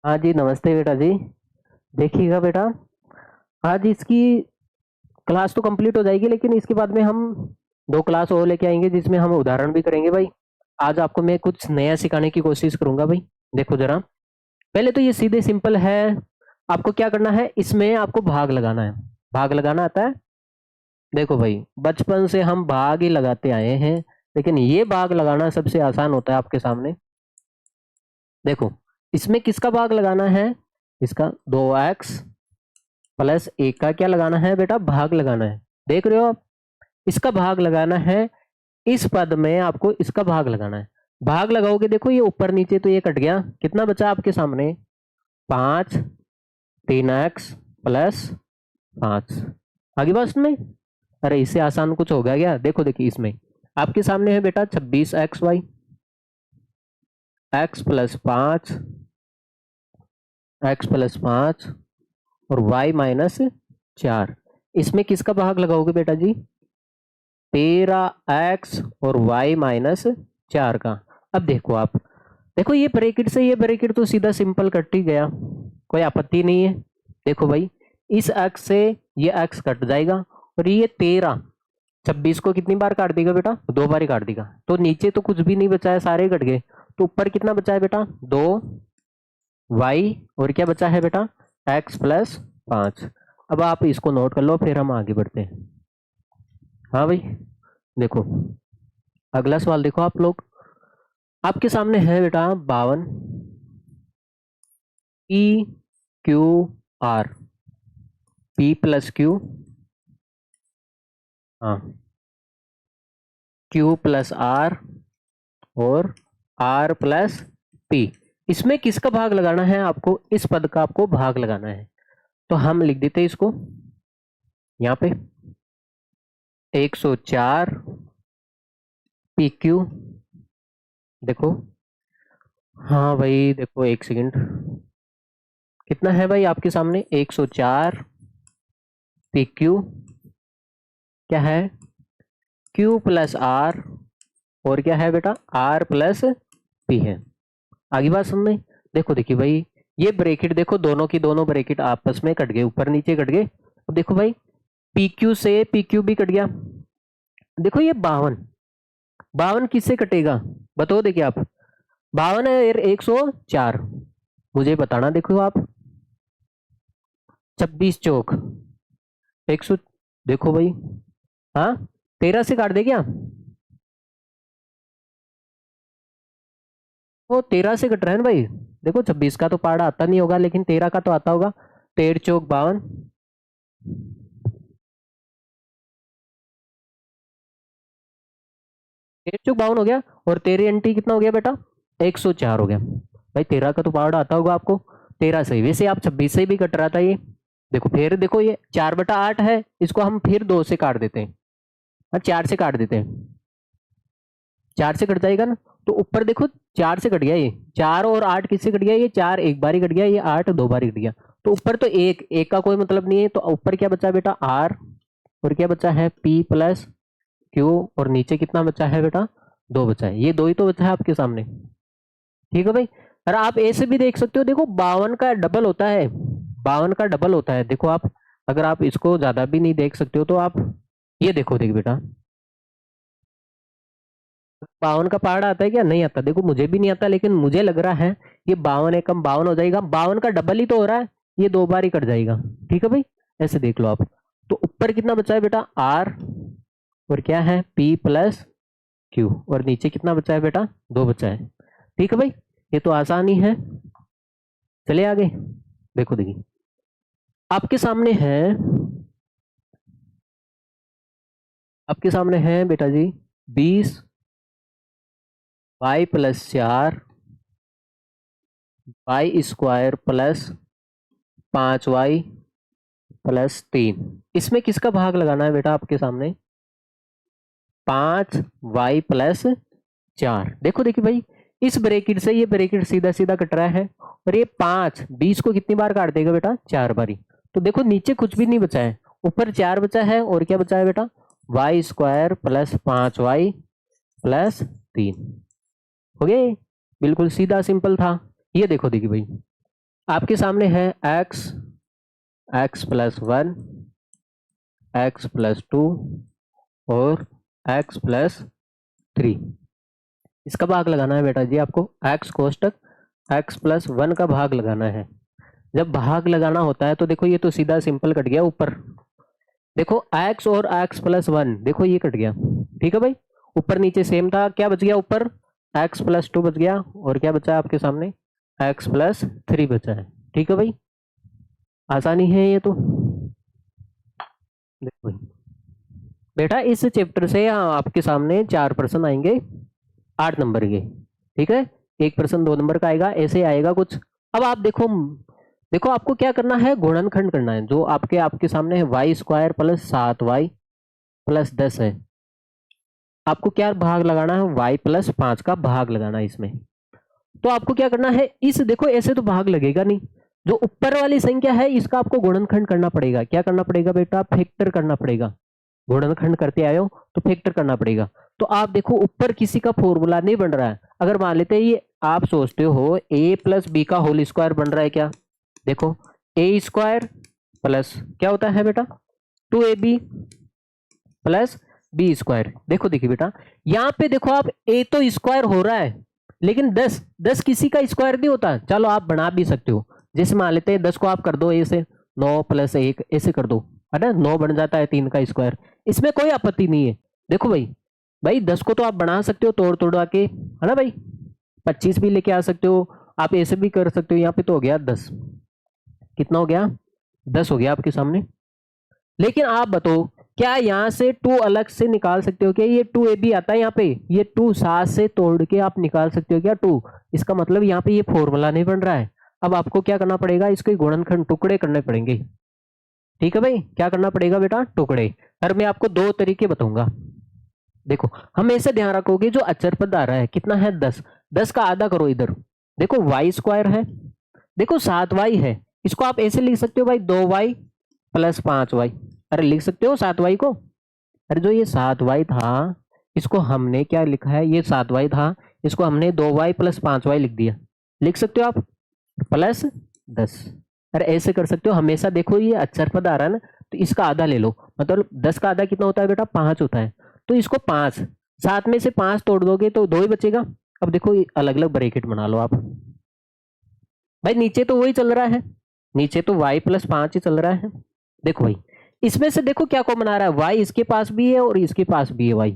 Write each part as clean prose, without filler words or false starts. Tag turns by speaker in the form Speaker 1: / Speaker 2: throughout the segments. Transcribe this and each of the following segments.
Speaker 1: हाँ जी, नमस्ते बेटा जी। देखिएगा बेटा, आज इसकी क्लास तो कंप्लीट हो जाएगी, लेकिन इसके बाद में हम 2 क्लास और लेके आएँगे जिसमें हम उदाहरण भी करेंगे भाई। आज आपको मैं कुछ नया सिखाने की कोशिश करूँगा भाई। देखो ज़रा, पहले तो ये सीधे सिंपल है, आपको क्या करना है, इसमें आपको भाग लगाना है। भाग लगाना आता है? देखो भाई, बचपन से हम भाग ही लगाते आए हैं, लेकिन ये भाग लगाना सबसे आसान होता है आपके सामने। देखो, इसमें किसका भाग लगाना है? इसका 2x प्लस 1 का क्या लगाना है बेटा? भाग लगाना है। देख रहे हो आप? इसका भाग लगाना है, इस पद में आपको इसका भाग लगाना है। भाग लगाओगे, देखो ये ऊपर नीचे तो ये कट गया, कितना बचा आपके सामने? 5 3x प्लस 5। आगे बात में, अरे इससे आसान कुछ होगा क्या? देखो देखिए, इसमें आपके सामने है बेटा 26xy, x plus 5, x plus 5 और y माइनस 4। इसमें किसका भाग लगाओगे बेटा जी? 13x और y माइनस 4 का। अब देखो आप, देखो ये ब्रैकेट से ये ब्रैकेट तो सीधा सिंपल कट ही गया, कोई आपत्ति नहीं है। देखो भाई, इस x से ये x कट जाएगा और ये 13 26 को कितनी बार काट देगा बेटा? 2 बार ही काट देगा। तो नीचे तो कुछ भी नहीं बचा है, सारे कट गए। तो ऊपर कितना बचा है बेटा? 2 y और क्या बचा है बेटा? x plus 5। अब आप इसको नोट कर लो, फिर हम आगे बढ़ते हैं। हाँ भाई, देखो अगला सवाल देखो आप लोग, आपके सामने है बेटा 52 P Q R, P plus Q, हाँ, क्यू प्लस आर और आर प्लस पी। इसमें किसका भाग लगाना है आपको? इस पद का आपको भाग लगाना है। तो हम लिख देते हैं इसको यहाँ पे 104 पी क्यू। देखो, हाँ भाई देखो, एक सेकंड, कितना है भाई आपके सामने? 104 पी क्यू, क्या है? क्यू प्लस आर और क्या है बेटा? आर प्लस पी है। आगे बात समझ में? देखो देखिए भाई, ये ब्रैकेट देखो, दोनों की दोनों ब्रैकेट आपस में कट गए, ऊपर नीचे कट गए। अब देखो भाई, पी क्यू से पी क्यू भी कट गया। देखो ये 52, 52 किससे कटेगा? बताओ देखिए आप, 52 है 104, मुझे बताना। देखो आप, 26 चौक 100, देखो भाई, हाँ 13 से काट दे क्या? वो 13 से कट रहा है ना भाई। देखो 26 का तो पहाड़ा आता नहीं होगा, लेकिन 13 का तो आता होगा। 13 चौक 52, 13 चौक 52 हो गया, और 13 एंटी कितना हो गया बेटा? 104 हो गया। भाई 13 का तो पहाड़ा आता होगा आपको, 13 से, वैसे आप 26 से भी कट रहा था ये। देखो फिर देखो, ये 4/8 है, इसको हम फिर 2 से काट देते हैं, 4 से काट देते हैं, 4 से कट जाएगा ना। तो ऊपर देखो 4 से कट गया, ये 4 और 8 किससे कट गया? ये 4 एक बार ही कट गया, ये 8 2 बार ही कट गया। तो ऊपर तो एक एक का कोई मतलब नहीं है, तो ऊपर क्या बचा बेटा? आर, और क्या बचा है? पी प्लस क्यू, और नीचे कितना बचा है बेटा? 2 बचा है। ये 2 ही तो बचा है आपके सामने, ठीक है भाई। अरे आप ऐसे भी देख सकते हो, देखो 52 का डबल होता है, 52 का डबल होता है। देखो आप, अगर आप इसको ज्यादा भी नहीं देख सकते हो तो आप ये देखो, देख बेटा, 52 का पहाड़ा आता है क्या? नहीं आता। देखो मुझे भी नहीं आता, लेकिन मुझे लग रहा है ये 52 एकम 52 हो जाएगा, 52 का डबल ही तो हो रहा है, ये 2 बार ही कट जाएगा। ठीक है भाई, ऐसे देख लो आप। तो ऊपर कितना बचा है बेटा? आर, और क्या है? पी प्लस क्यू, और नीचे कितना बचा है बेटा? 2 बचा है। ठीक है भाई, ये तो आसान ही है। चले आगे, देखो देखिए, आपके सामने है, आपके सामने है बेटा जी 20 Y plus 4 Y square plus 5y plus 3। इसमें किसका भाग लगाना है बेटा आपके सामने? 5y plus 4। देखो देखिए भाई, इस ब्रैकेट से ये ब्रैकेट सीधा सीधा कट रहा है, और ये 5 20 को कितनी बार काट देगा बेटा? 4 बारी। तो देखो नीचे कुछ भी नहीं बचा है, ऊपर 4 बचा है, और क्या बचा है बेटा? Y square plus 5y plus 3। हो गया ये? बिल्कुल सीधा सिंपल था। ये देखो देखिए भाई, आपके सामने है x, x+1, x+2 और x+3। इसका भाग लगाना है बेटा जी आपको, x कोष्टक x+1 का भाग लगाना है। जब भाग लगाना होता है तो देखो ये तो सीधा सिंपल कट गया ऊपर, देखो x और x+1, देखो ये कट गया, ठीक है भाई। ऊपर नीचे सेम था, क्या बच गया ऊपर, x+2 बच गया, और क्या बचा आपके सामने, x+3 बचा है, ठीक है भाई। आसानी है ये तो। देखो भाई बेटा इस चैप्टर से आपके सामने 4 प्रश्न आएंगे 8 नंबर के, ठीक है। एक प्रश्न 2 नंबर का आएगा, ऐसे आएगा कुछ। अब आप देखो, देखो आपको क्या करना है, गुणनखंड करना है। जो आपके आपके सामने है y² + 7y + 10 है, आपको क्या भाग लगाना है, y+5 का भाग लगाना है इसमें। तो आपको क्या करना है, इस देखो ऐसे तो भाग लगेगा नहीं, जो ऊपर वाली संख्या है इसका आपको गुणनखंड करना पड़ेगा। क्या करना पड़ेगा बेटा, फैक्टर करना पड़ेगा। गुणनखंड करते आए हो तो फैक्टर करना पड़ेगा। तो आप देखो ऊपर किसी का फॉर्मूला नहीं बन रहा है, अगर मान लेते हैं ये आप सोचते हो a + b का होल स्क्वायर बन रहा है, क्या देखो a² प्लस क्या होता है बेटा 2ab + b²। देखो देखिए बेटा यहाँ पे देखो आप a तो स्क्वायर हो रहा है, लेकिन 10 किसी का स्क्वायर नहीं होता। चलो आप बना भी सकते हो, जैसे मान लेते हैं 10 को आप कर दो a से, 9 + 1 ऐसे कर दो, है ना, 9 बन जाता है 3 का स्क्वायर, इसमें कोई आपत्ति नहीं है। देखो भाई भाई 10 को तो आप बना सकते हो तोड़ तोड़ा के, है ना भाई, 25 भी लेके आ सकते हो, आप ऐसे भी कर सकते हो। यहाँ पे तो हो गया 10, कितना हो गया 10 हो गया आपके सामने। लेकिन आप बताओ क्या यहाँ से 2 अलग से निकाल सकते हो क्या, ये 2ab आता है यहाँ पे, ये 2 7 से तोड़ के आप निकाल सकते हो क्या 2, इसका मतलब यहाँ पे ये फॉर्मूला नहीं बन रहा है। अब आपको क्या करना पड़ेगा, इसके गुणनखंड टुकड़े करने पड़ेंगे, ठीक है भाई। क्या करना पड़ेगा बेटा, टुकड़े। और मैं आपको 2 तरीके बताऊंगा। देखो हमेशा ध्यान रखोगे जो अचर पद आ रहा है कितना है 10, 10 का आधा करो इधर, देखो y² है, देखो 7y है, इसको आप ऐसे लिख सकते हो भाई 2y + 5y। अरे लिख सकते हो 7y को, अरे जो ये 7y था इसको हमने क्या लिखा है, ये 7y था, इसको हमने 2y + 5y लिख दिया, लिख सकते हो आप +10। अरे ऐसे कर सकते हो हमेशा। देखो ये अक्षर पद आ रहा है ना, तो इसका आधा ले लो, मतलब 10 का आधा कितना होता है बेटा 5 होता है, तो इसको 5, 7 में से 5 तोड़ दोगे तो 2 ही बचेगा। अब देखो अलग अलग ब्रैकेट बना लो आप, भाई नीचे तो वही चल रहा है, नीचे तो y + 5 ही चल रहा है। देखो भाई इसमें से देखो क्या कॉमन आ रहा है, y इसके पास भी है और इसके पास भी है y।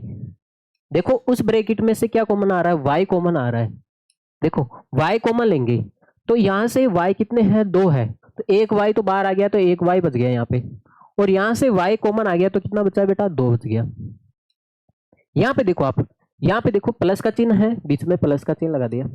Speaker 1: देखो उस ब्रैकेट में से क्या कॉमन आ रहा है, y कॉमन आ रहा है। देखो y कॉमन लेंगे तो यहां से y कितने हैं 2 है, तो एक y तो बाहर आ गया, तो एक y बच गया यहाँ पे, और यहां से y कॉमन आ गया तो कितना बचा बेटा 2 बच गया। यहाँ पे देखो आप, यहाँ पे देखो प्लस का चिन्ह है, बीच में प्लस का चिन्ह लगा दिया,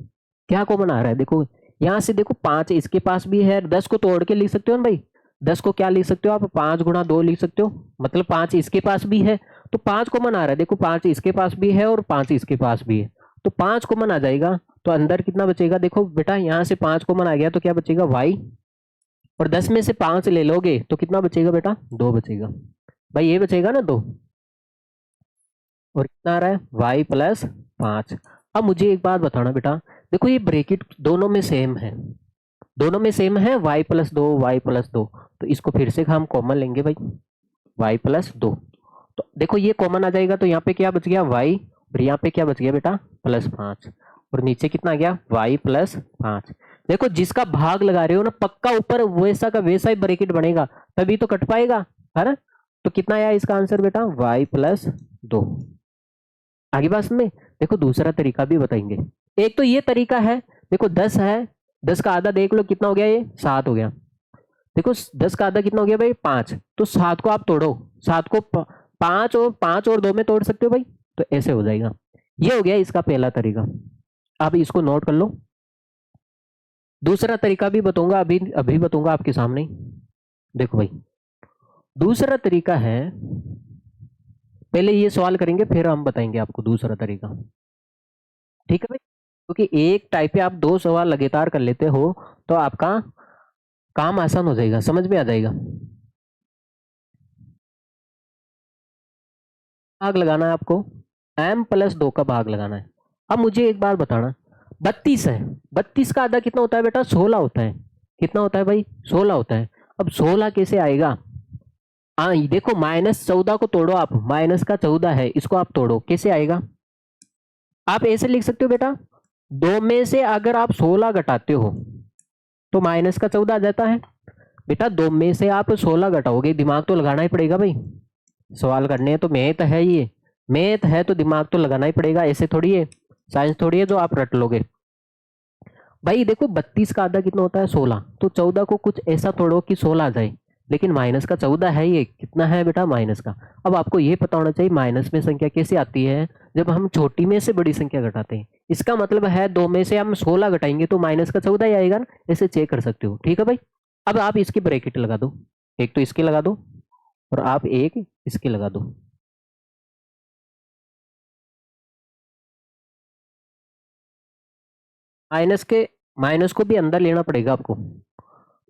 Speaker 1: क्या कॉमन आ रहा है देखो, यहाँ से देखो 5 इसके पास भी है, 10 को तोड़ के लिख सकते हो ना भाई, 10 को क्या लिख सकते हो आप 5 × 2 लिख सकते हो, मतलब 5 इसके पास भी है, तो 5 कॉमन आ रहा है, देखो 5 इसके पास भी है और 5 इसके पास भी है, तो 5 कॉमन आ जाएगा, तो अंदर कितना बचेगा, देखो बेटा यहाँ से 5 कॉमन आ गया तो क्या बचेगा y, और 10 में से 5 ले लोगे तो कितना बचेगा बेटा 2 बचेगा, भाई ये बचेगा ना 2, और कितना आ रहा है y + 5। अब मुझे एक बात बताना बेटा, देखो ये ब्रैकेट दोनों में सेम है, दोनों में सेम है y + 2 y + 2, तो इसको फिर से हम कॉमन लेंगे भाई y + 2, तो देखो ये कॉमन आ जाएगा, तो यहाँ पे क्या बच गया y, और यहाँ पे क्या बच गया बेटा +5, और नीचे कितना आ गया y + 5। देखो जिसका भाग लगा रहे हो ना पक्का ऊपर वैसा का वैसा ही ब्रैकेट बनेगा, तभी तो कट पाएगा, है ना। तो कितना आया इसका आंसर बेटा y + 2। आगे बात में देखो दूसरा तरीका भी बताएंगे। एक तो ये तरीका है, देखो 10 है, 10 का आधा देख लो कितना हो गया, ये 7 हो गया। देखो 10 का आधा कितना हो गया भाई 5, तो 7 को आप तोड़ो, 7 को 5 और 2 में तोड़ सकते हो भाई, तो ऐसे हो जाएगा। ये हो गया इसका पहला तरीका, आप इसको नोट कर लो। दूसरा तरीका भी बताऊंगा, अभी अभी बताऊंगा आपके सामने। देखो भाई दूसरा तरीका है, पहले ये सवाल करेंगे फिर हम बताएंगे आपको दूसरा तरीका, ठीक है भाई। क्योंकि एक टाइप पे आप 2 सवाल लगातार कर लेते हो तो आपका काम आसान हो जाएगा, समझ में आ जाएगा। भाग लगाना है आपको, m + 2 का भाग लगाना है। अब मुझे एक बात बताना, 32 है, 32 का आधा कितना होता है बेटा 16 होता है, कितना होता है भाई, 16 होता है। अब 16 कैसे आएगा, देखो -14 को तोड़ो आप, माइनस का 14 है, इसको आप तोड़ो, कैसे आएगा, आप ऐसे लिख सकते हो बेटा, 2 में से अगर आप 16 घटाते हो तो माइनस का 14 आ जाता है। बेटा 2 में से आप 16 घटाओगे, दिमाग तो लगाना ही पड़ेगा भाई, सवाल करने हैं तो मैथ है, ये मैथ है तो दिमाग तो लगाना ही पड़ेगा, ऐसे थोड़ी है, साइंस थोड़ी है जो आप रट लोगे। भाई देखो 32 का आधा कितना होता है, 16, तो 14 को कुछ ऐसा तोड़ो कि 16 आ जाए, लेकिन माइनस का 14 है, ये कितना है बेटा, माइनस का। अब आपको ये पता होना चाहिए माइनस में संख्या कैसे आती है, जब हम छोटी में से बड़ी संख्या घटाते हैं। इसका मतलब है 2 में से हम 16 घटाएंगे तो माइनस का 14 ही आएगा ना, ऐसे चेक कर सकते हो, ठीक है भाई। अब आप इसकी ब्रैकेट लगा दो, एक तो इसके लगा दो और आप एक इसके लगा दो। माइनस को भी अंदर लेना पड़ेगा आपको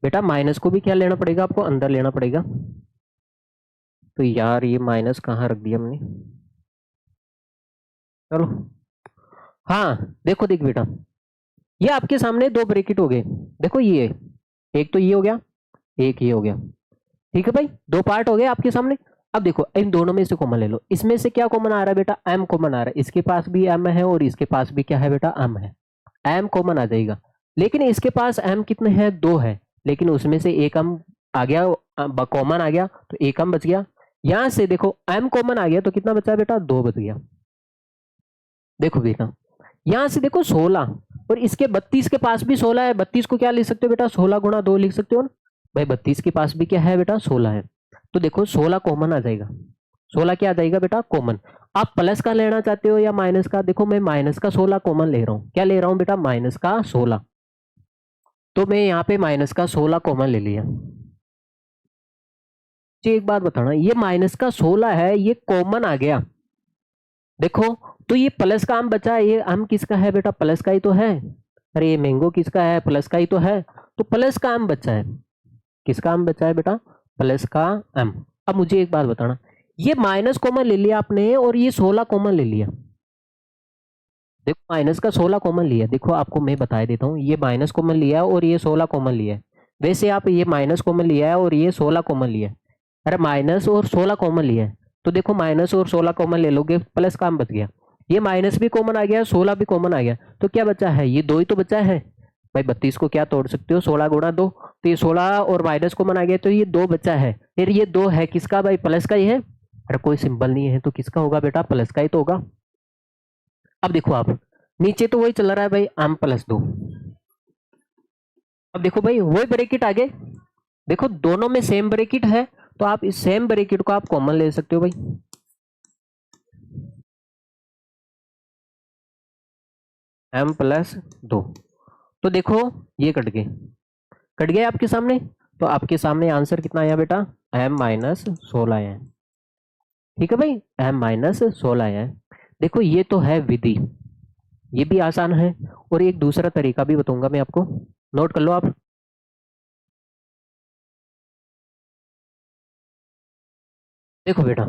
Speaker 1: बेटा, माइनस को भी क्या लेना पड़ेगा आपको, अंदर लेना पड़ेगा। तो यार ये माइनस कहाँ रख दिया हमने, चलो हाँ देखो, देख बेटा, ये आपके सामने दो ब्रैकेट हो गए, देखो ये एक तो ये हो गया, एक ये हो गया, ठीक है भाई, दो पार्ट हो गए आपके सामने। अब देखो इन दोनों में से कॉमन ले लो, इसमें से क्या कॉमन आ रहा है बेटा, m कॉमन आ रहा है, इसके पास भी m है और इसके पास भी क्या है बेटा, m है, m कॉमन आ जाएगा। लेकिन इसके पास m कितने हैं, 2 है, लेकिन उसमें से एक m आ गया, कॉमन आ गया तो एक m बच गया। यहां से देखो m कॉमन आ गया तो कितना बचा बेटा, 2 बच गया। देखो बेटा यहां से देखो 16 और इसके 32 के पास भी 16 है, 32 को क्या लिख सकते हो बेटा, 16 गुणा 2 लिख सकते हो ना भाई, 32 के पास भी क्या है बेटा, 16 है, तो देखो 16 कॉमन आ जाएगा, 16 क्या आ जाएगा बेटा, कॉमन। आप प्लस का लेना चाहते हो या माइनस का, देखो मैं माइनस का 16 कॉमन ले रहा हूं, क्या ले रहा हूं बेटा, माइनस का 16, तो मैं यहाँ पे माइनस का 16 कॉमन ले लिया। एक बात बताना, ये माइनस का 16 है, ये कॉमन आ गया, देखो तो ये प्लस का आम बचा है, ये आम किसका है बेटा, प्लस का ही तो है, अरे ये मैंगो किसका है, प्लस का ही तो है, तो प्लस का आम बचा है, किसका आम बचा है बेटा, प्लस का आम। अब मुझे एक बात बताना, ये माइनस कॉमन ले लिया आपने और ये 16 कॉमन ले लिया, देखो माइनस का 16 कॉमन लिया, देखो आपको मैं बता देता हूँ, ये माइनस कॉमन लिया और ये 16 कॉमन लिया है, वैसे आप ये माइनस कॉमन लिया है और ये 16 कॉमन लिया है, अरे माइनस और 16 कॉमन लिया है, तो देखो माइनस और 16 कॉमन ले लोगे, प्लस काम बच गया, ये माइनस भी कॉमन आ गया, 16 भी कॉमन आ गया, तो क्या बचा है, ये 2 ही तो बचा है भाई, 32 को क्या तोड़ सकते हो, 16 गुणा 2, तो ये 16 और माइनस कॉमन आ गया, तो ये 2 बचा है, फिर ये 2 है किसका भाई, प्लस का ही है, अरे कोई सिंबल नहीं है तो किसका होगा बेटा, प्लस का ही तो होगा। अब देखो आप नीचे तो वही चल रहा है भाई, m प्लस 2, अब देखो भाई वही ब्रैकेट आगे, देखो दोनों में सेम ब्रैकेट है, तो आप इस सेम ब्रैकेट को आप कॉमन ले सकते हो भाई, m प्लस 2, तो देखो ये कट गए, कट गए आपके सामने, तो आपके सामने आंसर कितना आया बेटा, m माइनस 16 आया है, ठीक है भाई, m माइनस 16 आया है। देखो ये तो है विधि, ये भी आसान है, और एक दूसरा तरीका भी बताऊंगा मैं आपको, नोट कर लो आप। देखो बेटा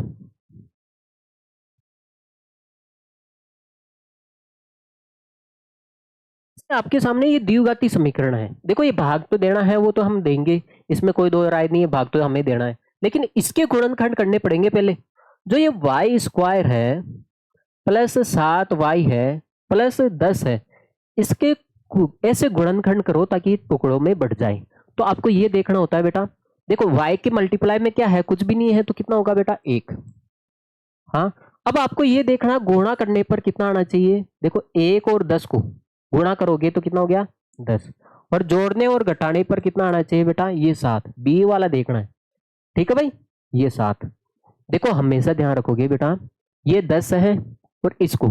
Speaker 1: आपके सामने ये द्विघाती समीकरण है, देखो ये भाग तो देना है, वो तो हम देंगे, इसमें कोई दो राय नहीं है, भाग तो हमें देना है, लेकिन इसके गुणनखंड करने पड़ेंगे पहले। जो ये वाई स्क्वायर है प्लस 7y है प्लस 10 है, इसके ऐसे गुणनखंड करो ताकि टुकड़ों में बढ़ जाए। तो आपको ये देखना होता है बेटा, देखो y के मल्टीप्लाई में क्या है, कुछ भी नहीं है, तो कितना होगा बेटा, 1। हाँ, अब आपको ये देखना गुणा करने पर कितना आना चाहिए, देखो 1 और 10 को गुणा करोगे तो कितना हो गया, 10, और जोड़ने और घटाने पर कितना आना चाहिए बेटा, ये 7, बी वाला देखना है, ठीक है भाई, ये 7। देखो हमेशा ध्यान रखोगे बेटा, ये 10 है और इसको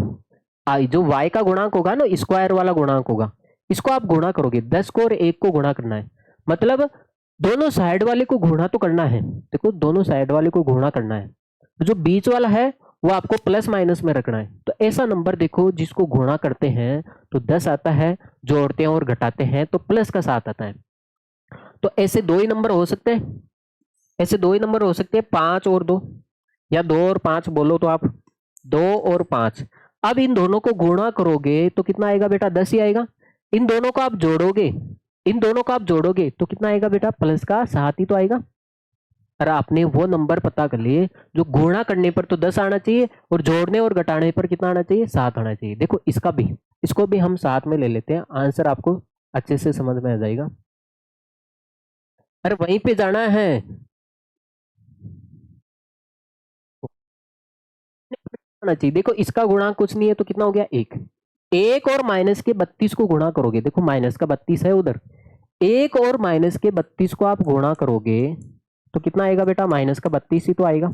Speaker 1: आई जो y का गुणांक होगा ना, स्क्वायर वाला गुणांक होगा, इसको आप गुणा करोगे, 10 को और 1 को गुणा करना है, मतलब दोनों साइड वाले को गुणा तो करना है, देखो दोनों साइड वाले को गुणा करना है, तो जो बीच वाला है वो आपको प्लस माइनस में रखना है। तो ऐसा नंबर देखो जिसको गुणा करते हैं तो 10 आता है, जोड़ते हैं और घटाते हैं तो प्लस का 7 आता है। तो ऐसे दो ही नंबर हो सकते हैं, ऐसे दो ही नंबर हो सकते हैं, 5 और 2 या 2 और 5 बोलो तो आप, 2 और 5। अब इन दोनों को गुणा करोगे तो कितना आएगा बेटा, 10 ही आएगा। इन दोनों को आप जोड़ोगे इन दोनों को आप जोड़ोगे तो कितना आएगा बेटा, प्लस का 7 ही तो आएगा। और आपने वो नंबर पता कर लिए जो गुणा करने पर तो 10 आना चाहिए और जोड़ने और घटाने पर कितना आना चाहिए, 7 आना चाहिए। देखो इसको भी हम साथ में ले लेते हैं, आंसर आपको अच्छे से समझ में आ जाएगा। अरे वहीं पे जाना है, आना चाहिए। देखो इसका गुणांक कुछ नहीं है तो कितना हो गया, 1। 1 और माइनस के 32 को गुणा करोगे, देखो माइनस का 32 है उधर, 1 और माइनस के 32 को आप गुणा करोगे तो कितना आएगा बेटा, माइनस का 32 ही तो आएगा।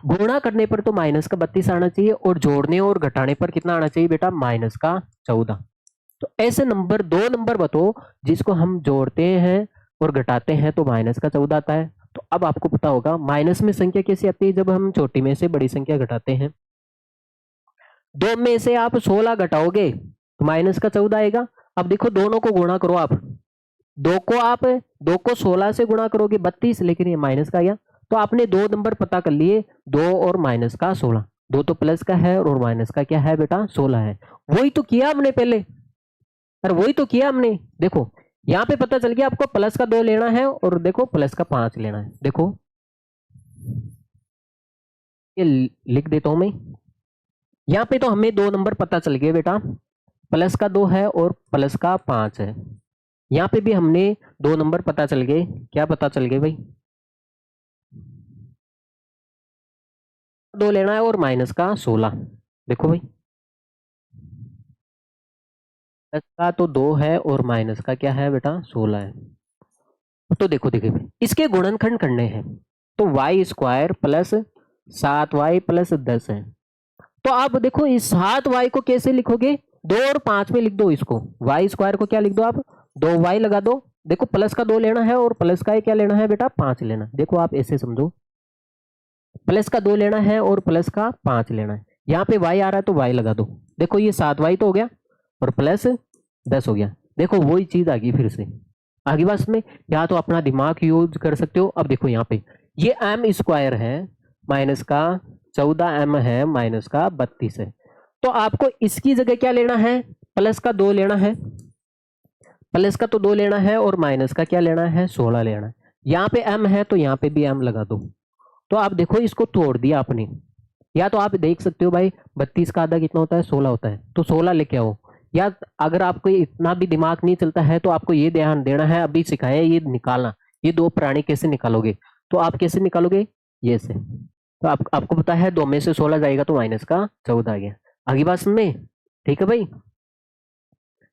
Speaker 1: गुणा करने पर तो माइनस का 32 आना चाहिए और जोड़ने और घटाने पर कितना आना चाहिए बेटा, माइनस का 14। तो ऐसे नंबर, दो नंबर बताओ जिसको हम जोड़ते हैं और घटाते हैं तो माइनस का 14 आता है। तो अब आपको पता होगा माइनस में संख्या कैसे आती है, जब हम छोटी में से बड़ी संख्या घटाते हैं। 2 में से आप 16 घटाओगे तो माइनस का 14 आएगा। अब देखो दोनों को गुणा करो आप, दो को 16 से गुणा करोगे 32, लेकिन ये माइनस का आया। तो आपने दो नंबर पता कर लिए, 2 और माइनस का 16। 2 तो प्लस का है और माइनस का क्या है बेटा, 16 है। वही तो किया हमने पहले, और वही तो किया हमने। देखो यहाँ पे पता चल गया आपको प्लस का 2 लेना है और देखो प्लस का 5 लेना है। देखो ये लिख देता हूं मैं, यहाँ पे तो हमें दो नंबर पता चल गए बेटा, प्लस का 2 है और प्लस का 5 है। यहाँ पे भी हमने दो नंबर पता चल गए, क्या पता चल गए भाई, 2 लेना है और माइनस का 16। देखो भाई प्लस का तो 2 है और माइनस का क्या है बेटा, 16 है। तो देखो देखिए भाई, इसके गुणनखंड करने हैं तो Y square plus 7y plus 10 है। तो आप देखो इस 7y को कैसे लिखोगे, 2 और 5 में लिख दो इसको, वाई स्क्वायर को क्या लिख दो आप, 2y लगा दो। देखो प्लस का 2 लेना है और प्लस का क्या लेना है बेटा, 5 लेना। देखो आप ऐसे समझो, प्लस का 2 लेना है और प्लस का 5 लेना है। यहाँ पे y आ रहा है तो y लगा दो। देखो ये 7y तो हो गया और प्लस 10 हो गया। देखो वही चीज आ गई फिर से, आगे बस में या तो अपना दिमाग यूज कर सकते हो। अब देखो यहाँ पे ये m स्क्वायर है माइनस का 14m है माइनस का 32 है। तो आपको इसकी जगह क्या लेना है, प्लस का 2 लेना है, प्लस का तो 2 लेना है और माइनस का क्या लेना है, 16 लेना है। यहाँ पे m है तो यहाँ पे भी m लगा दो। तो आप देखो इसको तोड़ दिया आपने, या तो आप देख सकते हो भाई 32 का आधा कितना होता है, 16 होता है, तो 16 लेके आओ। या अगर आपको इतना भी दिमाग नहीं चलता है तो आपको ये ध्यान देना है, अभी सिखाया ये निकालना, ये दो प्राणी कैसे निकालोगे। तो आप कैसे निकालोगे, ये से। तो आपको पता है 2 में से 16 जाएगा तो माइनस का 14 आ गया। आगे बात में ठीक है भाई,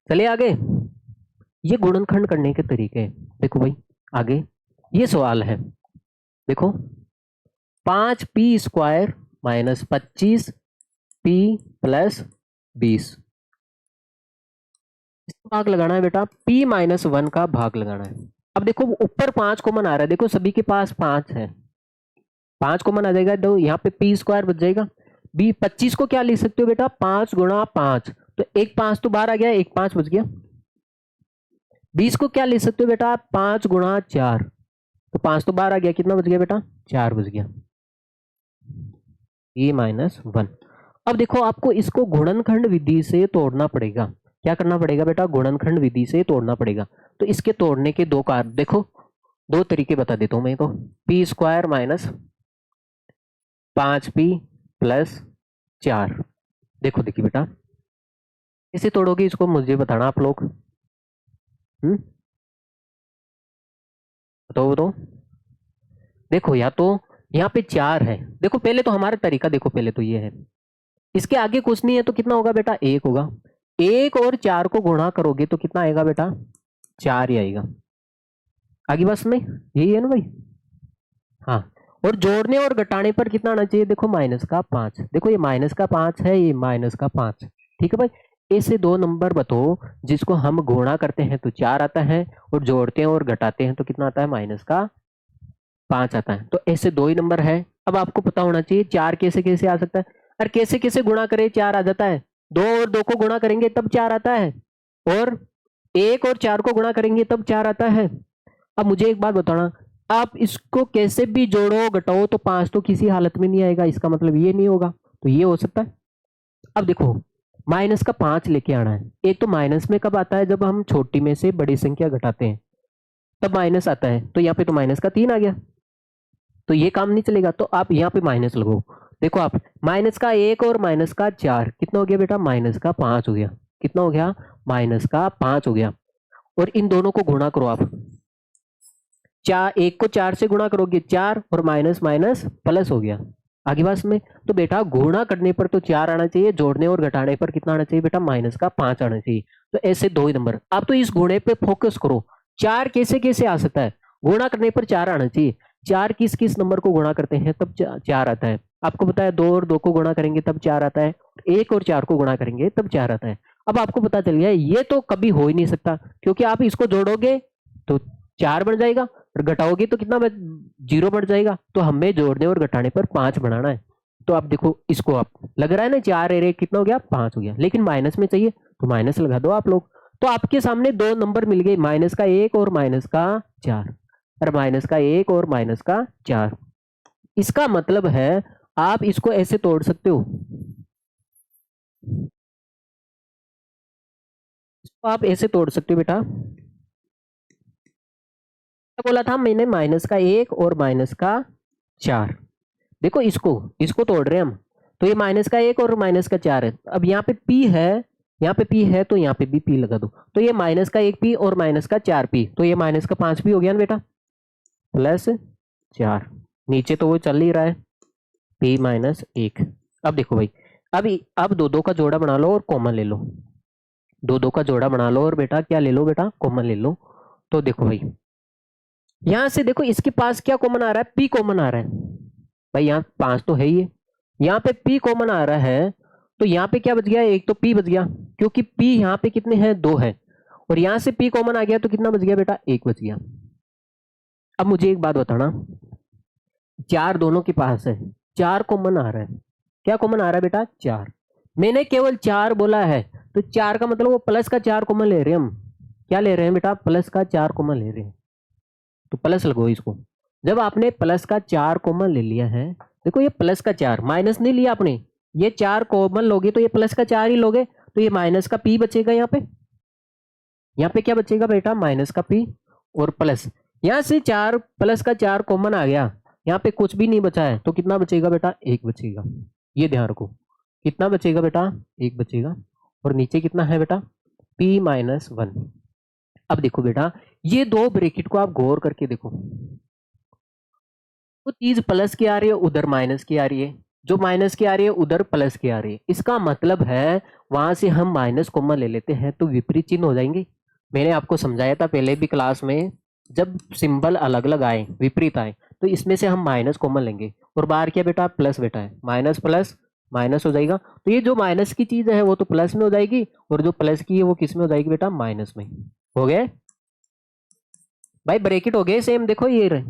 Speaker 1: चलिए आगे। ये गुणनखंड करने के तरीके हैं। देखो भाई आगे ये सवाल है, देखो 5p square minus 25p plus 20 भाग लगाना है बेटा, p माइनस 1 का भाग लगाना है। अब देखो ऊपर 5 कॉमन आ रहा है, देखो सभी के पास 5 है, 5 कॉमन आ जाएगा तो यहाँ पे p स्क्वायर बच जाएगा। 25 को क्या लिख सकते हो बेटा, 5 गुणा 5, तो एक 5 तो बाहर आ गया, एक 5 बच गया। 20 को क्या लिख सकते हो बेटा, 5 गुणा 4, तो 5 तो बाहर आ गया, कितना बच गया बेटा, 4 बच गया, ए माइनस 1। अब देखो आपको इसको गुणनखंड विधि से तोड़ना पड़ेगा। क्या करना पड़ेगा बेटा, गुणनखंड विधि से तोड़ना पड़ेगा। तो इसके तोड़ने के दो कार्य, देखो दो तरीके बता देता हूं मैं तो, P square minus 5p plus 4। देखो देखिए बेटा कैसे तोड़ोगे इसको मुझे बताना आप लोग, बताओ बताओ। देखो या तो यहाँ पे 4 है, देखो पहले तो हमारा तरीका देखो, पहले तो ये है, इसके आगे कुछ नहीं है तो कितना होगा बेटा, 1 होगा। 1 और 4 को गुणा करोगे तो कितना आएगा बेटा, 4 ही आएगा। आगे बस में यही है ना भाई, हाँ। और जोड़ने और घटाने पर कितना आना चाहिए, देखो माइनस का 5। देखो ये माइनस का 5 है, ये माइनस का 5, ठीक है भाई। ऐसे दो नंबर बताओ जिसको हम गुणा करते हैं तो 4 आता है और जोड़ते हैं और घटाते हैं तो कितना आता है, माइनस का 5 आता है। तो ऐसे दो ही नंबर है। अब आपको पता होना चाहिए 4 कैसे कैसे आ सकता है, और कैसे कैसे गुणा करे 4 आ जाता है, 2 और 2 को गुणा करेंगे तब 4 आता है, और 1 और 4 को गुणा करेंगे तब 4 आता है। अब मुझे एक बात बताना, आप इसको कैसे भी जोड़ो घटाओ तो 5 तो किसी हालत में नहीं आएगा, इसका मतलब ये नहीं होगा, तो ये हो सकता है। अब देखो माइनस का 5 लेके आना है। एक तो माइनस में कब आता है, जब हम छोटी में से बड़ी संख्या घटाते हैं तब माइनस आता है। तो यहाँ पे तो माइनस का 3 आ गया, तो ये काम नहीं चलेगा, तो आप यहाँ पे माइनस लगाओ। देखो आप, माइनस का 1 और माइनस का 4 कितना हो गया बेटा, माइनस का 5 हो गया। कितना हो गया, माइनस का 5 हो गया। और इन दोनों को गुणा करो आप, 1 को 4 से गुणा करोगे 4, और माइनस माइनस प्लस हो गया। आगे बात में, तो बेटा गुणा करने पर तो 4 आना चाहिए, जोड़ने और घटाने पर कितना आना चाहिए बेटा, माइनस का 5 आना चाहिए। तो ऐसे दो ही नंबर। आप तो इस गुणे पे फोकस करो, 4 कैसे कैसे आ सकता है, गुणा करने पर 4 आना चाहिए। 4 किस किस नंबर को गुणा करते हैं तब 4 आता है, आपको पता है 2 और 2 को गुणा करेंगे तब 4 आता है, 1 और 4 को गुणा करेंगे तब 4 आता है। अब आपको पता चल गया ये तो कभी हो ही नहीं सकता, क्योंकि आप इसको जोड़ोगे तो 4 बन जाएगा, और घटाओगे तो कितना 0 बढ़ जाएगा। तो हमें जोड़ने और घटाने पर 5 बनाना है। तो आप देखो इसको, आप लग रहा है ना 4 एरे कितना हो गया, 5 हो गया, लेकिन माइनस में चाहिए तो माइनस लगा दो आप लोग। तो आपके सामने दो नंबर मिल गए, माइनस का 1 और माइनस का 4, और माइनस का 1 और माइनस का 4। इसका मतलब है आप इसको ऐसे तोड़ सकते हो, इसको आप ऐसे तोड़ सकते हो बेटा। क्या बोला था मैंने, माइनस का 1 और माइनस का 4। देखो इसको इसको तोड़ रहे हैं हम, तो ये माइनस का 1 और माइनस का 4 है। अब यहाँ पे पी है, यहाँ पे पी है, तो यहाँ पे भी पी लगा दो। तो ये माइनस का 1 पी और माइनस का 4 पी, तो ये माइनस का 5 पी हो गया ना बेटा, प्लस 4। नीचे तो वो चल ही रहा है, पी माइनस 1। अब देखो भाई, अब दो दो का जोड़ा बना लो और कॉमन ले लो। दो दो का जोड़ा बना लो और बेटा क्या ले लो बेटा, कॉमन ले लो। तो देखो भाई, यहां से देखो इसके पास क्या कॉमन आ रहा है, पी कॉमन आ रहा है। भाई यहाँ 5 तो है ही है, यहाँ पे पी कॉमन आ रहा है, तो यहाँ पे क्या बच गया, एक तो पी बच गया, क्योंकि पी यहाँ पे कितने हैं, 2 है। और यहाँ से पी कॉमन आ गया तो कितना बच गया बेटा, 1 बच गया। अब मुझे एक बात बताना, 4 दोनों के पास है, 4 कॉमन आ रहा है, क्या कॉमन आ रहा है बेटा, 4। मैंने केवल 4 बोला है, तो 4 का मतलब वो प्लस का 4 कॉमन ले रहे हैं हम। क्या ले रहे हैं बेटा, प्लस का 4 कॉमन ले रहे हैं, तो प्लस लगो इसको। जब आपने प्लस का 4 कॉमन ले लिया है, देखो ये प्लस का 4, माइनस नहीं लिया आपने, ये 4 कॉमन लोगे तो ये प्लस का 4 ही लोगे, तो ये माइनस का पी बचेगा। यहाँ पे क्या बचेगा बेटा, माइनस का पी और प्लस। यहाँ से 4 प्लस का 4 कॉमन आ गया, यहाँ पे कुछ भी नहीं बचा है, तो कितना बचेगा बेटा, 1 बचेगा। ये ध्यान रखो, कितना बचेगा बेटा, 1 बचेगा। और नीचे कितना है बेटा, p माइनस 1। अब देखो बेटा, ये दो ब्रैकेट को आप गौर करके देखो, तो चीज प्लस की आ रही है, उधर माइनस की आ रही है, जो माइनस की आ रही है उधर प्लस की आ रही है। इसका मतलब है वहां से हम माइनस कॉमन ले लेते हैं तो विपरीत चिन्ह हो जाएंगे। मैंने आपको समझाया था पहले भी क्लास में, जब सिंबल अलग अलग आए, विपरीत आए, तो इसमें से हम माइनस कॉमन लेंगे। और बाहर क्या बेटा, प्लस बेटा है, माइनस प्लस माइनस हो जाएगा। तो ये जो माइनस की चीज है वो तो प्लस में हो जाएगी, और जो प्लस की है वो किस में हो जाएगी बेटा, माइनस में। हो गए भाई, ब्रैकेट हो गए सेम, देखो ये रहे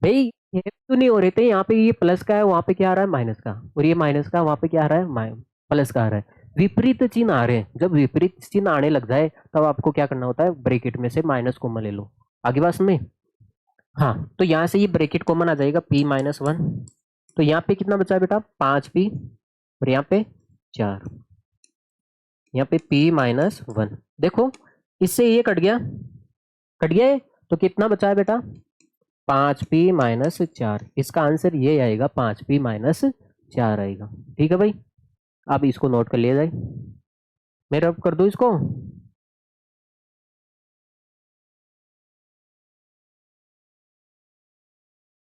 Speaker 1: भाई, ये तो नहीं हो रहे थे, यहाँ पे ये प्लस का है, वहां पे क्या आ रहा है, माइनस का, और ये माइनस का, वहां पे क्या आ रहा है, प्लस का आ रहा है। विपरीत चिन्ह आ रहे हैं, जब विपरीत चिन्ह आने लग जाए तब आपको क्या करना होता है, ब्रैकेट में से माइनस कॉमन ले लो। आगे बात में, हाँ, तो यहाँ से ये ब्रैकेट कॉमन आ जाएगा, p माइनस 1। तो यहाँ पे कितना बचा है बेटा, 5p, और यहाँ पे 4, यहाँ पे p माइनस 1। देखो इससे ये कट गया, कट गया है, तो कितना बचा है बेटा, 5p माइनस 4। इसका आंसर ये आएगा, 5p माइनस 4 आएगा। ठीक है भाई, अब इसको नोट कर लिया जाए, मैं रब कर दूं इसको।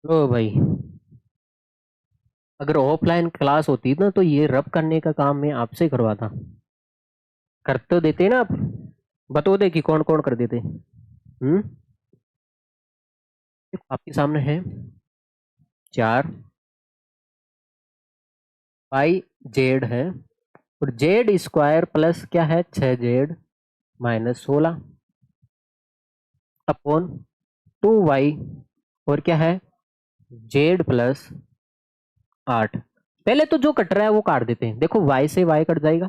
Speaker 1: लो भाई, अगर ऑफलाइन क्लास होती ना तो ये रब करने का काम मैं आपसे करवाता। कर तो देते ना आप, बता दे कि कौन कौन कर देते। आपके सामने है 4 पाई जेड है, और जेड स्क्वायर प्लस क्या है, 6z माइनस 16 अपॉन 2y, और क्या है, जेड प्लस 8। पहले तो जो कट रहा है वो काट देते हैं। देखो y से y कट जाएगा,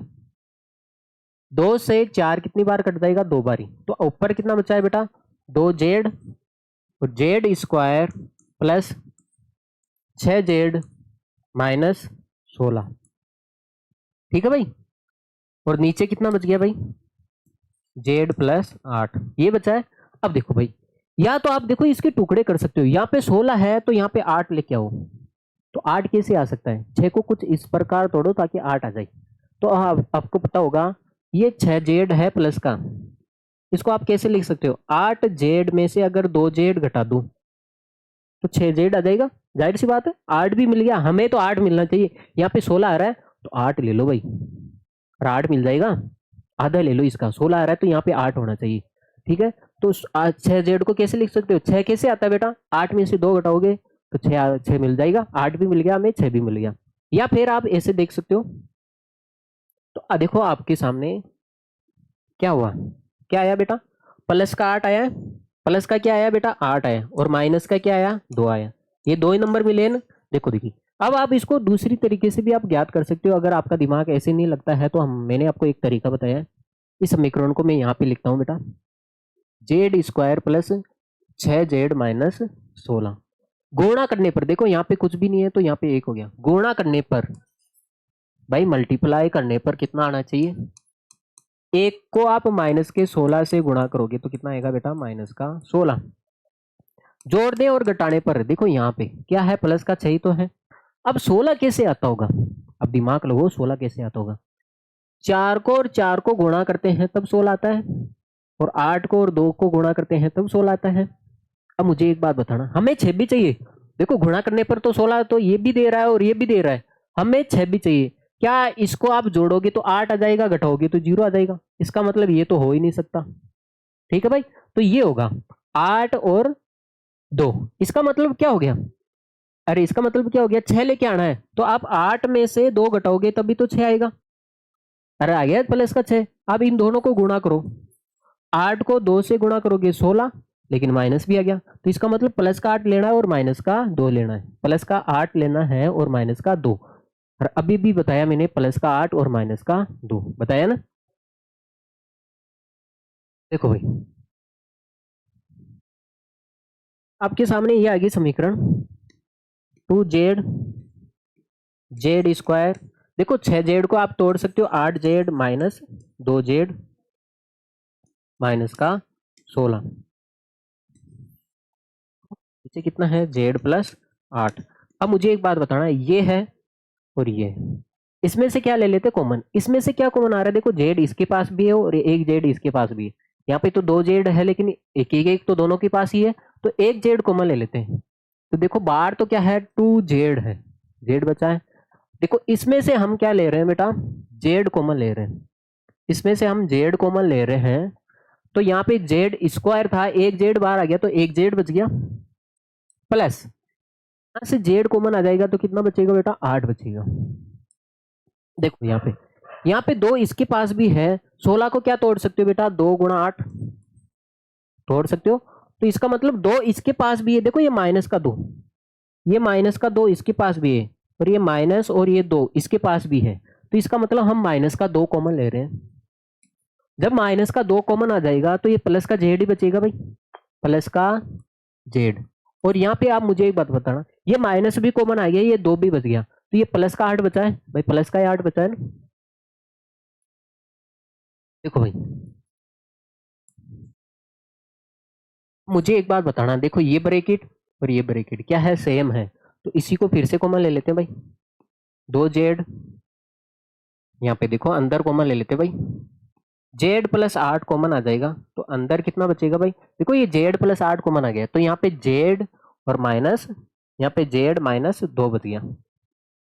Speaker 1: 2 से 4 कितनी बार कट जाएगा, 2 बार ही। तो ऊपर कितना बचा है बेटा, 2z, और Z square plus 6z minus 16। ठीक है भाई। और नीचे कितना बच गया भाई, जेड प्लस 8 ये बचा है। अब देखो भाई, या तो आप देखो इसके टुकड़े कर सकते हो, यहाँ पे 16 है तो यहाँ पे 8 लेके आओ, तो 8 कैसे आ सकता है, 6 को कुछ इस प्रकार तोड़ो ताकि 8 आ जाए। तो आपको पता होगा ये 6 जेड है प्लस का, इसको आप कैसे लिख सकते हो, 8 जेड में से अगर 2 जेड घटा दूं तो 6 जेड आ जाएगा। जाहिर सी बात है 8 भी मिल गया, हमें तो 8 मिलना चाहिए, यहाँ पे 16 आ रहा है तो 8 ले लो भाई, और 8 मिल जाएगा, आधा ले लो इसका, 16 आ रहा है तो यहाँ पे 8 होना चाहिए। ठीक है, तो 6 जेड को कैसे लिख सकते हो, 6 कैसे आता है बेटा, 8 में से 2 घटाओगे तो 6 मिल जाएगा, 8 भी मिल गया हमें, 6 भी मिल गया। या फिर आप ऐसे देख सकते हो, तो देखो आपके सामने क्या हुआ, क्या आया बेटा, प्लस का 8 आया है, प्लस का क्या आया बेटा 8 आया, और माइनस का क्या आया 2 आया, ये 2 ही नंबर मिले ना। देखो देखिए, अब आप इसको दूसरी तरीके से भी आप ज्ञात कर सकते हो, अगर आपका दिमाग ऐसे नहीं लगता है तो मैंने आपको एक तरीका बताया है। इस समीकरण को मैं यहाँ पे लिखता हूँ बेटा, Z square plus 6 Z minus 16, गुणा करने पर, देखो यहाँ पे कुछ भी नहीं है तो यहाँ पे 1 हो गया, गुणा करने पर भाई, मल्टीप्लाई करने पर कितना आना चाहिए, 1 को आप माइनस के 16 से गुणा करोगे तो कितना आएगा बेटा, माइनस का 16। जोड़ दें और घटाने पर देखो यहाँ पे क्या है, प्लस का 6 तो है। अब 16 कैसे आता होगा, अब दिमाग लगाओ 16 कैसे आता होगा, 4 को और 4 को गुणा करते हैं तब 16 आता है, और 8 को और 2 को गुणा करते हैं तब 16 आता है। अब मुझे एक बात बताना, हमें 6 भी चाहिए, देखो गुणा करने पर तो 16 तो ये भी दे रहा है और ये भी दे रहा है, हमें 6 भी चाहिए, क्या इसको आप जोड़ोगे तो 8 आ जाएगा, घटाओगे तो 0 आ जाएगा, इसका मतलब ये तो हो ही नहीं सकता। ठीक है भाई, तो ये होगा 8 और 2, इसका मतलब क्या हो गया, अरे इसका मतलब क्या हो गया, 6 लेके आना है तो आप 8 में से 2 घटाओगे तभी तो 6 आएगा, अरे आ गया प्लस का 6। अब इन दोनों को गुणा करो, 8 को 2 से गुणा करोगे 16, लेकिन माइनस भी आ गया, तो इसका मतलब प्लस का 8 लेना है और माइनस का 2 लेना है, प्लस का 8 लेना है और माइनस का 2, और अभी भी बताया मैंने प्लस का 8 और माइनस का 2 बताया ना। देखो भाई आपके सामने ये आ गई समीकरण, 2 जेड जेड स्क्वायर, देखो 6 जेड को आप तोड़ सकते हो, 8 जेड माइनस 2 जेड माइनस का 16, नीचे कितना है, जेड प्लस 8। अब मुझे एक बात बताना, ये है और ये है, इसमें से क्या ले लेते कॉमन, इसमें से क्या कॉमन आ रहा है, देखो जेड इसके पास भी है और एक जेड इसके पास भी है, यहाँ पे तो 2 जेड है लेकिन एक एक तो दोनों के पास ही है, तो एक जेड कॉमन ले लेते हैं। तो देखो बाहर तो क्या है, 2 जेड है, जेड बचा है, देखो इसमें से हम क्या ले रहे हैं बेटा, जेड कॉमन ले रहे हैं, इसमें से हम जेड कॉमन ले रहे हैं, तो यहाँ पे जेड स्क्वायर था, एक जेड बाहर आ गया तो एक जेड बच गया, प्लस यहां से जेड कॉमन आ जाएगा तो कितना बचेगा बेटा, 8 बचेगा। देखो यहाँ पे 2 इसके पास भी है, 16 को क्या तोड़ सकते हो बेटा, 2 गुणा 8 तोड़ सकते हो, तो इसका मतलब 2 इसके पास भी है, देखो ये माइनस का 2, ये माइनस का 2 इसके पास भी है, और ये माइनस और ये 2 इसके पास भी है, तो इसका मतलब हम माइनस का 2 कॉमन ले रहे हैं। जब माइनस का 2 कॉमन आ जाएगा तो ये प्लस का जेड ही बचेगा भाई, प्लस का जेड। और यहाँ पे आप मुझे एक बात बताना, ये माइनस भी कॉमन आ गया, ये 2 भी बच गया, तो ये प्लस का 8 बचा है भाई, प्लस का 8 बचा है ना। देखो भाई मुझे एक बात बताना, देखो ये ब्रैकेट और ये ब्रैकेट क्या है, सेम है, तो इसी को फिर से कॉमन ले लेते हैं भाई, 2 जेड, यहाँ पे देखो अंदर कॉमन ले लेते हैं भाई, जेड प्लस 8 कॉमन आ जाएगा तो अंदर कितना बचेगा भाई, देखो ये जेड प्लस 8 कॉमन आ गया तो यहाँ पे जेड और माइनस, यहाँ पे जेड माइनस 2 बच गया।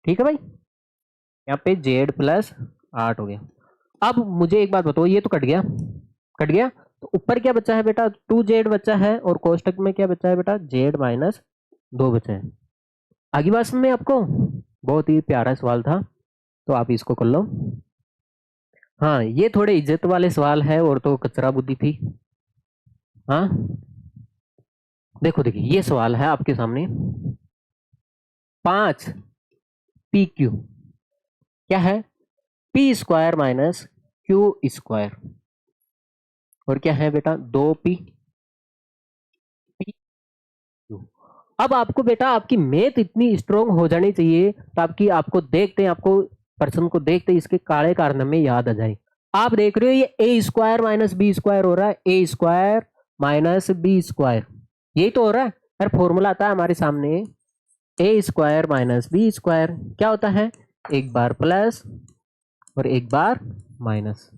Speaker 1: ठीक है भाई, यहाँ पे जेड प्लस 8 हो गया। अब मुझे एक बात बताओ, ये तो कट गया, कट गया, तो ऊपर क्या बचा है बेटा, 2 जेड बचा है, और कोष्टक में क्या बचा है बेटा, जेड माइनस 2 बचा है। आगे बात समझ में आपको, बहुत ही प्यारा सवाल था, तो आप इसको कर लो। हाँ ये थोड़े इज्जत वाले सवाल है और तो कचरा बुद्धि थी। हाँ देखो देखिए ये सवाल है आपके सामने, 5 पी क्यू क्या है, P square minus Q square, और क्या है बेटा 2 पी क्यू। अब आपको बेटा आपकी मैथ इतनी स्ट्रोंग हो जानी चाहिए, तो आपकी आपको देखते हैं आपको पर्सन को देखते ही इसके काले कारनामे याद आ जाए। आप देख रहे हो ये ए स्क्वायर माइनस बी स्क्वायर हो रहा है, ए स्क्वायर माइनस बी स्क्वायर, यही तो हो रहा है। यार फॉर्मूला आता है हमारे सामने, ए स्क्वायर माइनस बी स्क्वायर क्या होता है, एक बार प्लस और एक बार माइनस,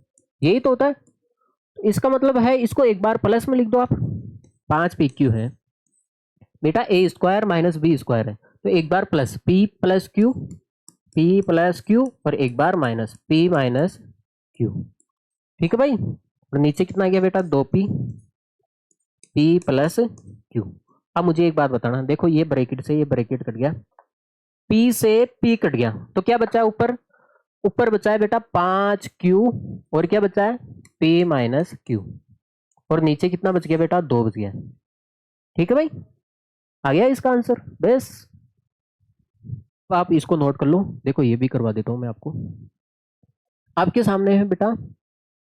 Speaker 1: यही तो होता है। इसका मतलब है इसको एक बार प्लस में लिख दो आप, 5 पी क्यू है बेटा, A square minus B square है तो एक बार plus P plus Q, P plus Q और एक बार माइनस पी माइनस क्यू, ठीक है भाई। और नीचे कितना आ गया बेटा, 2p पी प्लस क्यू। अब मुझे एक बात बताना, देखो ये ब्रैकेट से ये ब्रैकेट कट गया, p से p कट गया तो क्या बचा है ऊपर, ऊपर बचा है बेटा 5q और क्या बचा है p माइनस क्यू, और नीचे कितना बच गया बेटा 2 बच गया, ठीक है भाई। आ गया इसका आंसर बस। आप इसको नोट कर लो, देखो ये भी करवा देता हूं मैं आपको। आपके सामने है बेटा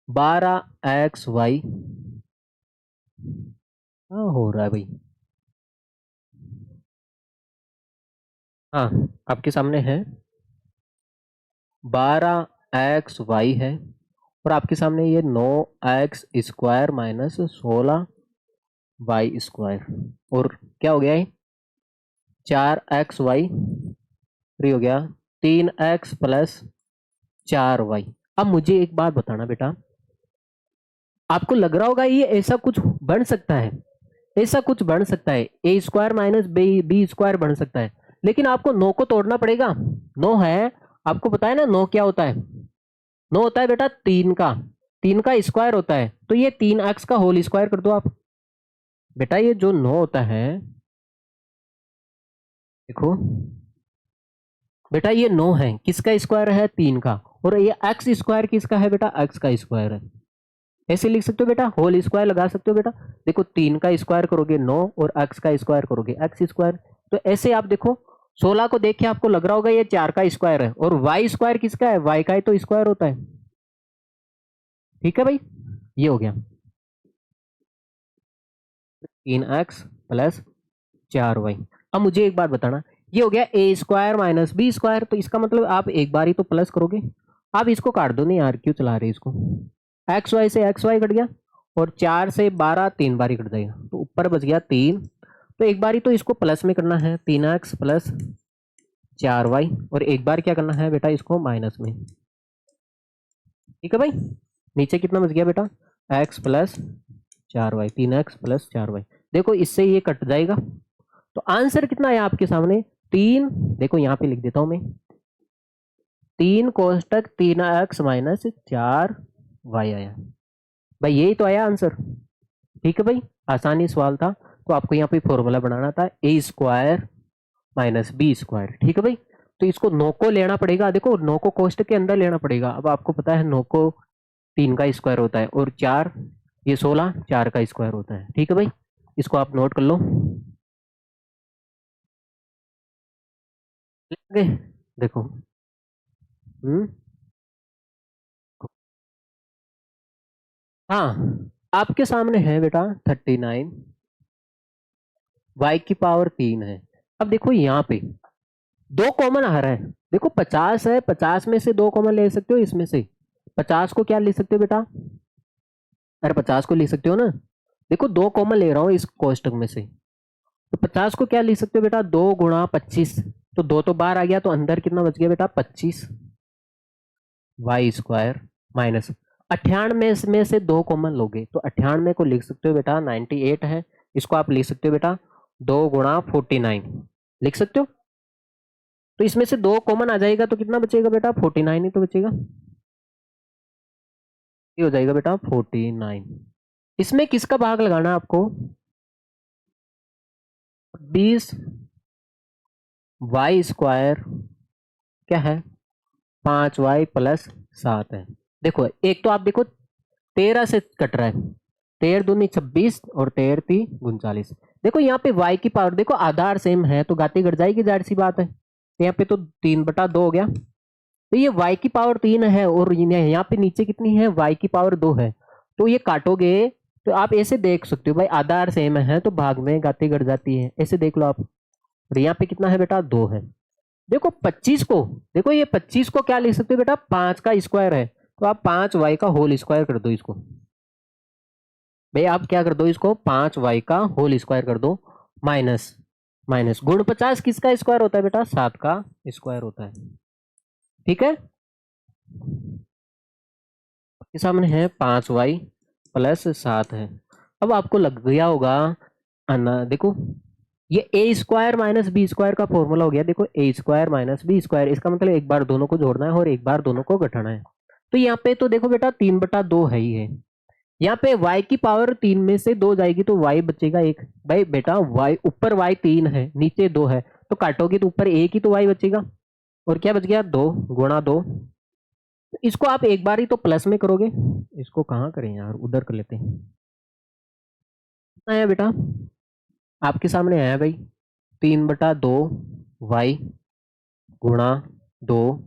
Speaker 1: 12xy, हो रहा है भाई, हाँ आपके सामने है 12xy है और आपके सामने ये 9x square minus 16y square, और क्या हो गया है 4xy फ्री हो गया 3x प्लस 4y। अब मुझे एक बात बताना बेटा, आपको लग रहा होगा ये ऐसा कुछ बन सकता है, ऐसा कुछ बन सकता है, ए स्क्वायर माइनस बी स्क्वायर बन सकता है, लेकिन आपको 9 को तोड़ना पड़ेगा। 9 है, आपको पता है ना 9 क्या होता है, 9 होता है बेटा 3 का स्क्वायर होता है, तो ये 3x का होल स्क्वायर कर दो आप। बेटा ये जो 9 होता है, देखो बेटा ये 9 है, किसका स्क्वायर है 3 का, और ये x स्क्वायर किसका है बेटा, x का स्क्वायर है। ऐसे लिख सकते हो बेटा, होल स्क्वायर लगा सकते हो बेटा। देखो 3 का स्क्वायर करोगे 9 और x का स्क्वायर करोगे x स्क्वायर, तो ऐसे आप देखो 16 को देख के आपको लग रहा होगा ये 4 का स्क्वायर है, और y स्क्वायर किसका है, y का ही तो स्क्वायर होता है, ठीक है भाई। ये हो गया 3x प्लस 4y। अब मुझे एक बात बताना, ये हो गया ए स्क्वायर माइनस बी स्क्वायर, तो इसका मतलब आप एक बार ही तो प्लस करोगे, आप इसको काट दो, नहीं यार क्यों चला रहे इसको, एक्स वाई से एक्स वाई कट गया और 4 से 12 3 बार ही कट जाएगा, तो ऊपर बच गया 3, तो एक बार ही तो इसको प्लस में करना है 3x प्लस 4y, और एक बार क्या करना है बेटा इसको माइनस में, ठीक है भाई। नीचे कितना बच गया बेटा x plus 4y, 3x plus 4y, देखो इससे ये कट जाएगा, तो आंसर कितना है आपके सामने 3, देखो यहाँ पे लिख देता हूं मैं 3 कोष्टक 3x माइनस 4y आया भाई, यही तो आया आंसर, ठीक है भाई। आसानी सवाल था, तो आपको यहाँ पे फॉर्मूला बनाना था ए स्क्वायर माइनस बी स्क्वायर, ठीक है भाई। तो इसको 9 को लेना पड़ेगा, देखो 9 को कोष्टक के अंदर लेना पड़ेगा। अब आपको पता है 9 को 3 का स्क्वायर होता है और 4 ये 16 4 का स्क्वायर होता है, ठीक है भाई। इसको आप नोट कर लो, देखो हाँ आपके सामने है बेटा 39, y की पावर 3 है। अब देखो यहाँ पे 2 कॉमन आ रहा है, देखो 50 है, 50 में से 2 कॉमन ले सकते हो, इसमें से 50 को क्या ले सकते हो बेटा, अरे 50 को ले सकते हो ना, देखो 2 कॉमन ले रहा हूँ इस कोष्टक में से, तो 50 को क्या ले सकते हो बेटा 2 गुणा 25, तो 2 तो बाहर आ गया, तो अंदर कितना बच गया बेटा 25 वाई स्क्वायर माइनस 98 में से 2 कॉमन लोगे तो 98 को लिख सकते हो बेटा 98 है, इसको आप लिख सकते हो बेटा 2 गुणा 49 लिख सकते हो, तो इसमें से 2 कॉमन आ जाएगा तो कितना बचेगा बेटा 49 ही तो बचेगा, ये हो जाएगा बेटा 49। इसमें किसका भाग लगाना है आपको, 20 वाई स्क्वायर क्या है 5y प्लस 7 है। देखो एक तो आप देखो 13 से कट रहा है, 13 दूनी 26 और 13 ती 39, देखो यहाँ पे y की पावर देखो आधार सेम है तो गाती घट जाएगी, जाहिर सी बात है, तो यहाँ पे तो 3/2 हो गया, तो ये y की पावर 3 है और यहाँ पे नीचे कितनी है y की पावर 2 है, तो ये काटोगे तो आप ऐसे देख सकते हो भाई आधार सेम है तो भाग में गाती घट जाती है, ऐसे देख लो आप, और यहाँ पे कितना है बेटा 2 है, देखो 25 को, देखो ये 25 को क्या लिख सकते हो बेटा, 5 का स्क्वायर है, तो आप 5y का होल स्क्वायर कर दो इसको। भाई आप क्या कर दो इसको, 5y का होल स्क्वायर कर दो, माइनस माइनस गुण 50 किसका स्क्वायर होता है बेटा, 7 का स्क्वायर होता है। ठीक है, आपके सामने है 5y प्लस 7 है। अब आपको लग गया होगा अन्ना, देखो ये ए स्क्वायर माइनस बी स्क्वायर का फॉर्मूला हो गया। देखो ए स्क्वायर माइनस बी स्क्वायर, इसका मतलब एक बार दोनों को जोड़ना है और एक बार दोनों को घटाना है। तो यहाँ पे तो देखो बेटा 3/2 है ही है। यहाँ पे y की पावर 3 में से 2 जाएगी तो y बचेगा 1। भाई बेटा y ऊपर y 3 है, नीचे 2 है, तो काटोगे तो ऊपर 1 ही तो y बचेगा, और क्या बच गया 2 गुणा 2। इसको आप एक बार ही तो प्लस में करोगे, इसको कहाँ करें यार, उधर कर लेते हैं। आया बेटा, आपके सामने आया भाई 3/2 y गुणा 2,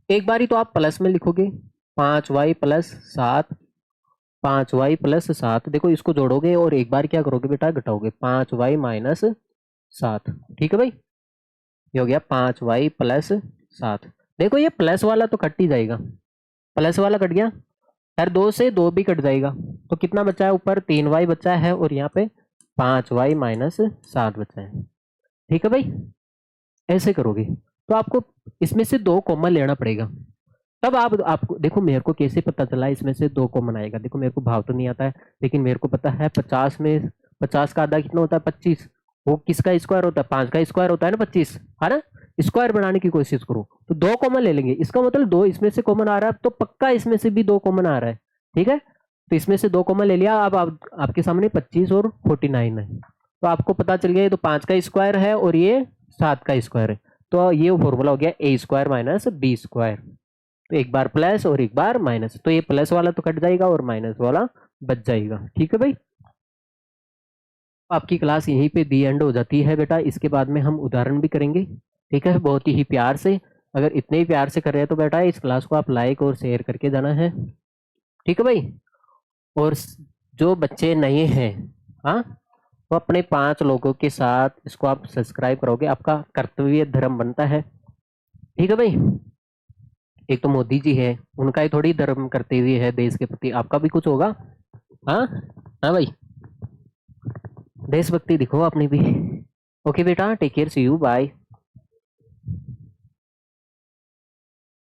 Speaker 1: एक बार ही तो आप प्लस में लिखोगे, 5y प्लस 7, 5y प्लस 7, देखो इसको जोड़ोगे और एक बार क्या करोगे बेटा, घटाओगे, 5y माइनस 7। ठीक है भाई, ये हो गया 5y प्लस 7। देखो ये प्लस वाला तो कट ही जाएगा, प्लस वाला कट गया, यार 2 से 2 भी कट जाएगा, तो कितना बचा है, ऊपर 3y बचा है और यहाँ पे 5y माइनस 7 बचा है। ठीक है भाई, ऐसे करोगे तो आपको इसमें से 2 कॉमन लेना पड़ेगा। तब आप आपको देखो, मेरे को कैसे पता चला इसमें से 2 कॉमन आएगा, देखो मेरे को भाव तो नहीं आता है, लेकिन मेरे को पता है 50 में 50 का आधा कितना होता है, 25, वो किसका स्क्वायर होता है, 5 का स्क्वायर होता है ना 25, है ना। स्क्वायर बनाने की कोशिश करो तो 2 कॉमन ले लेंगे, इसका मतलब 2 इसमें से कॉमन आ रहा है, तो पक्का इसमें से भी 2 कॉमन आ रहा है। ठीक है, तो इसमें से 2 कॉमन ले लिया। अब आपके सामने 25 और 49 है, तो आपको पता चल गया ये तो 5 का स्क्वायर है और ये 7 का स्क्वायर है, तो ये फॉर्मूला हो गया ए स्क्वायर माइनस बी स्क्वायर। तो एक बार प्लस और एक बार माइनस, तो ये प्लस वाला तो कट जाएगा और माइनस वाला बच जाएगा। ठीक है भाई, आपकी क्लास यहीं पे दी एंड हो जाती है बेटा, इसके बाद में हम उदाहरण भी करेंगे। ठीक है, बहुत ही प्यार से, अगर इतने ही प्यार से कर रहे हैं तो बेटा इस क्लास को आप लाइक और शेयर करके जाना है। ठीक है भाई, और जो बच्चे नए हैं, हाँ, वो अपने 5 लोगों के साथ इसको आप सब्सक्राइब करोगे, आपका कर्तव्य धर्म बनता है। ठीक है भाई, एक तो मोदी जी है, उनका ही थोड़ी धर्म करते हुए है देश के प्रति, आपका भी कुछ होगा। हाँ, हाँ भाई, देशभक्ति दिखो अपनी भी। ओके बेटा, take care, see you, bye.